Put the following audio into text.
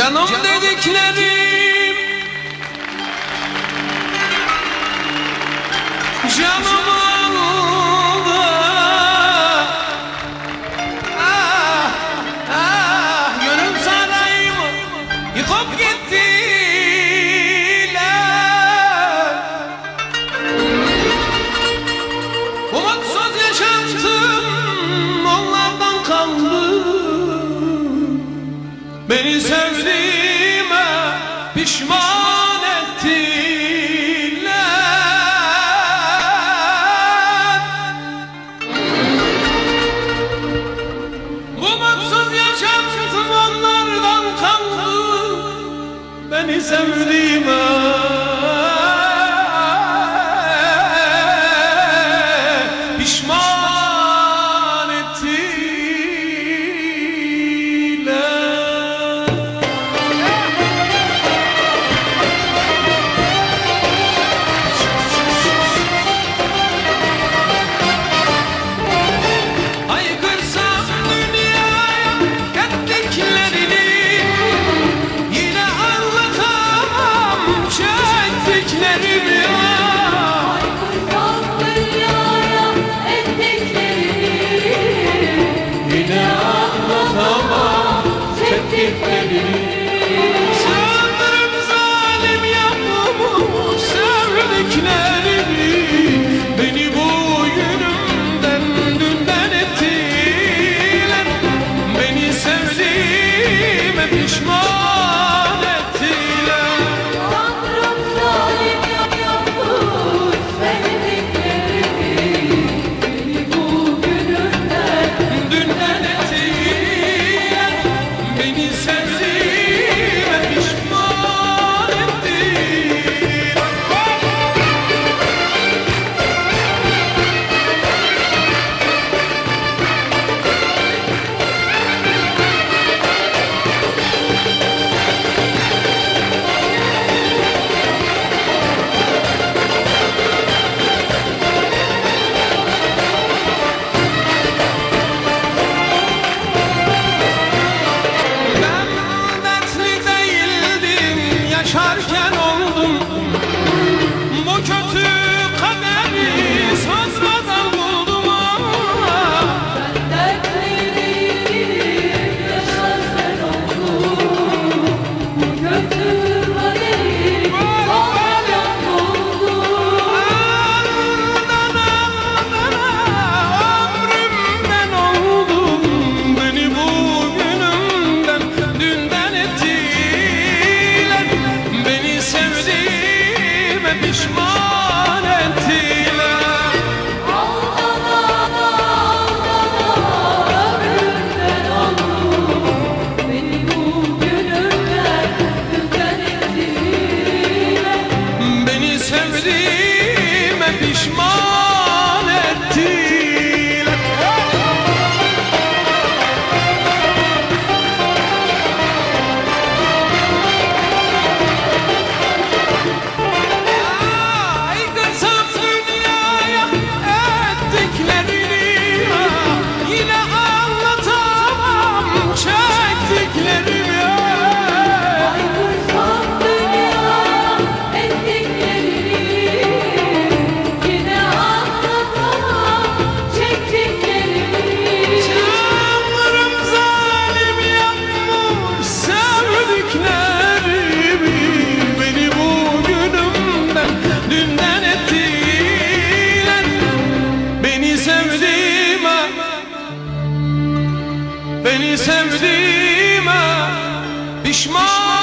Canım dediklerim, canım aldı. Ah, ah, gönül sarayımı yıkıp gittiler. Umutsuz yaşantım onlardan kaldı. Beni sevdiğime pişman ettiler. Bu mutsuz yaşantım onlardan kaldı. Beni sevdiğime pişman ettiler. Sanırım zalim yapmamı sevdiklerimi, beni bu günümden dünden ettiler. Beni sevdiğime pişman ettiler. Sanırım zalim yapmamı sevdiklerimi, beni bu günümden Dünden ettiler. Beni sevdiğime pişman ettiler. Ben dertli değildim, yaşarken oldum. Bu kötü kaderi sonradan buldum ama ben dertliydim, yaşarken oldum. Bu kötü kaderi sonradan buldum. ömrümden oldum. Beni bugünümden dünden ettiler. Beni sevdiğime pişman ettiler. Aldana ömrümden oldum. Beni bu günümden dünden ettiler. Beni sevdiğime pişman ettiler. Aykırsam dünyaya ettiklerini, yine anlatamam çektiklerimi. Aykırsam dünyaya ettiklerini, yine anlatamam çektiklerini. Canlarım zalim yapmış sevdiklerimi, beni bugünümden dünden ettiler. Beni sevdiğime pişman